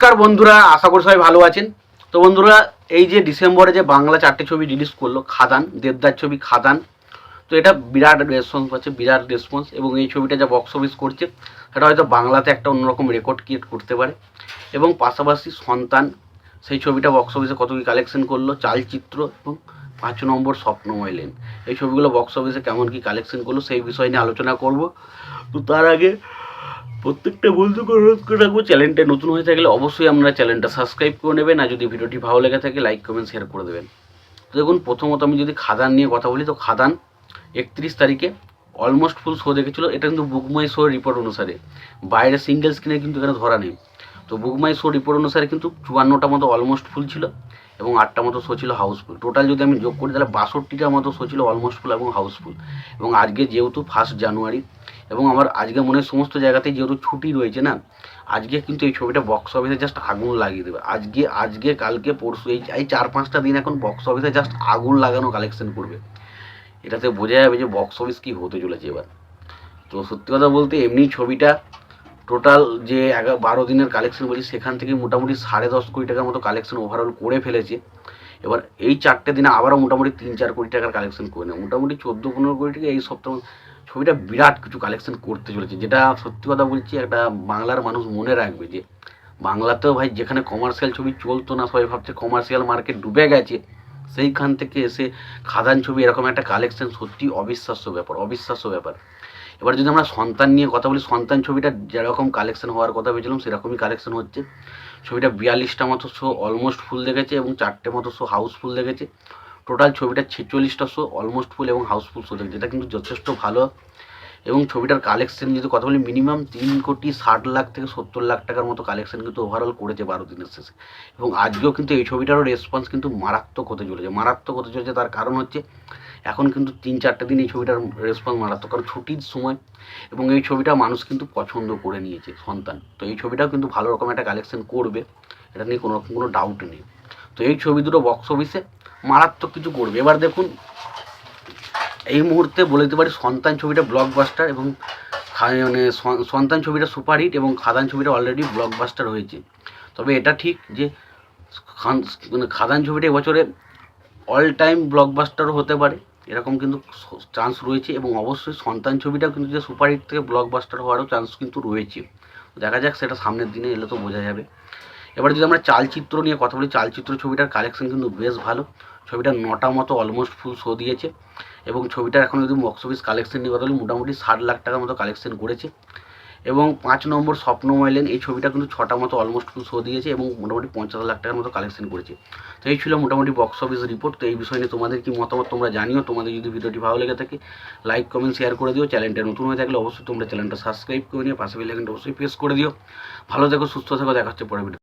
নমস্কার বন্ধুরা, আশা করি সবাই ভালো আছেন। তো বন্ধুরা, এই যে ডিসেম্বরে যে বাংলা 4টে ছবি রিলিজ করলো, খাদান, দেবদার ছবি খাদান। তো এটা বিরাট রেসপন্স পাচ্ছে, বিরাট রেসপন্স। এবং এই ছবিটা যা বক্স অফিস করছে সেটা হয়তো বাংলাতে একটা অন্যরকম রেকর্ড ক্রিয়েট করতে পারে। এবং পাশাপাশি সন্তান, সেই ছবিটা বক্স অফিসে কত কী কালেকশন করলো, চালচিত্র এবং 5 নম্বর স্বপ্নময় লেন, এই ছবিগুলো বক্স অফিসে কেমন কী কালেকশন করলো সেই বিষয় নিয়ে আলোচনা করব। তো তার আগে প্রত্যেকটা বন্ধুকে অনুরোধ করে রাখবো, চ্যানেলটা নতুন হয়ে থাকলে অবশ্যই আপনারা চ্যানেলটা সাবস্ক্রাইব করে নেবেন, আর যদি ভিডিওটি ভালো লেগে থাকে লাইক কমেন্ট শেয়ার করে দেবেন। তো দেখুন, প্রথমত আমি যদি খাদান নিয়ে কথা বলি, তো খাদান 31 তারিখে অলমোস্ট ফুল শো দেখেছিল। এটা কিন্তু বুকমাই শো রিপোর্ট অনুসারে, বাইরে সিঙ্গেল স্ক্রিনে কিন্তু এখানে ধরা নেই। তো বুকমাই শো রিপোর্ট অনুসারে কিন্তু 54টা মতো অলমোস্ট ফুল ছিল এবং 8টা মতো শো ছিল হাউসফুল। টোটাল যদি আমি যোগ করি তাহলে 62টা মতো শো ছিল অলমোস্ট ফুল এবং হাউসফুল। এবং আজকে যেহেতু 1 জানুয়ারি এবং আমার আজকে মনে হয় সমস্ত জায়গাতেই যেহেতু ছুটি রয়েছে না, আজকে কিন্তু এই ছবিটা বক্স অফিসে জাস্ট আগুন লাগিয়ে দেবে। আজকে কালকে পরশু এই 4-5টা দিন এখন বক্স অফিসে জাস্ট আগুন লাগানো কালেকশন করবে। এটাতে বোঝা যাবে যে বক্স অফিস কী হতে চলেছে এবার। তো সত্যি কথা বলতে এমনি ছবিটা টোটাল যে 12 দিনের কালেকশন বলছি, সেখান থেকে মোটামুটি 10.5 কোটি টাকার মতো কালেকশন ওভারঅল করে ফেলেছে। এবার এই 4টে দিনে আবারও মোটামুটি 3-4 কোটি টাকার কালেকশন করে নেয়, মোটামুটি 14-15 কোটি টাকা এই সপ্তাহ। ছবিটা বিরাট কিছু কালেকশন করতে চলেছে, যেটা সত্যি কথা বলছি একটা বাংলার মানুষ মনে রাখবে যে বাংলাতেও ভাই যেখানে কমার্শিয়াল ছবি চলতো না, সবাই ভাবছে কমার্শিয়াল মার্কেট ডুবে গেছে, সেইখান থেকে এসে খাদান ছবি এরকম একটা কালেকশন সত্যি অবিশ্বাস্য ব্যাপার, অবিশ্বাস্য ব্যাপার। এবার যদি আমরা সন্তান নিয়ে কথা বলি, সন্তান ছবিটা যেরকম কালেকশন হওয়ার কথা ভেবেছিলাম সেরকমই কালেকশন হচ্ছে। ছবিটা 42টা মতো শো অলমোস্ট ফুল দেখেছে এবং 4টে মতো শো হাউসফুল দেখেছে। টোটাল ছবিটা 46টা শো অলমোস্ট ফুল এবং হাউসফুল শো দেখেছে, যেটা কিন্তু যথেষ্ট ভালো। এবং ছবিটার কালেকশন যদি কথা বলি, মিনিমাম 3,60,00,000 থেকে 70,00,000 টাকার মতো কালেকশন কিন্তু ওভারঅল করেছে 12 দিনের শেষে। এবং আজকেও কিন্তু এই ছবিটারও রেসপন্স কিন্তু মারাত্মক হতে চলেছে, মারাত্মক হতে চলেছে। তার কারণ হচ্ছে এখন কিন্তু 3-4টে দিন এই ছবিটার রেসপন্স মারাত্মক, কারণ ছুটির সময় এবং এই ছবিটা মানুষ কিন্তু পছন্দ করে নিয়েছে সন্তান। তো এই ছবিটাও কিন্তু ভালো রকম একটা কালেকশন করবে, এটা নিয়ে কোনো রকম কোনো ডাউট নেই। তো এই ছবি দুটো বক্স অফিসে মারাত্মক কিছু করবে। এবার দেখুন, এই মুহূর্তে বলে দিতে পারি সন্তান ছবিটা ব্লকবাস্টার এবং মানে সন্তান ছবিটা সুপারহিট এবং খাদান ছবিটা অলরেডি ব্লকবাস্টার হয়েছে। তবে এটা ঠিক যে মানে খাদান ছবিটা এবছরে অল টাইম ব্লকবাস্টারও হতে পারে, এরকম কিন্তু চান্স রয়েছে। এবং অবশ্যই সন্তান ছবিটাও কিন্তু যে সুপারহিট থেকে ব্লকবাস্টার হওয়ারও চান্স কিন্তু রয়েছে। দেখা যাক, সেটা সামনের দিনে এলে তো বোঝা যাবে। এবার যদি আমরা চালচিত্র নিয়ে কথা বলি, চালচিত্র ছবিটার কালেকশন কিন্তু বেশ ভালো। ছবিটা 9টা মতো অলমোস্ট ফুল শো দিয়েছে এবং ছবিটার এখন যদি বক্স অফিস কালেকশন নিয়ে কথা বলি, মোটামুটি 60,00,000 টাকার মতো কালেকশন করেছে। এবং 5 নম্বর স্বপ্নময় লেন, এই ছবিটা কিন্তু 6টা মতো অলমোস্ট ফুল শো দিয়েছে এবং মোটামুটি 50,00,000 টাকার মতো কালেকশন করেছে। তো এই ছিল মোটামুটি বক্স অফিস রিপোর্ট। তো এই বিষয় নিয়ে তোমাদের কি মতামত তোমরা জানিও। তোমাদের যদি ভিডিওটি ভালো লেগে থাকে লাইক কমেন্ট শেয়ার করে দিও। চ্যানেলটা নতুন হয়ে থাকলে অবশ্যই তোমরা চ্যানেলটা সাবস্ক্রাইব করে নিও, পাশে বেল আইকনটা অবশ্যই প্রেস করে দিও। ভালো থেকো, সুস্থ থেকো, দেখা হচ্ছে পরে ভিডিও।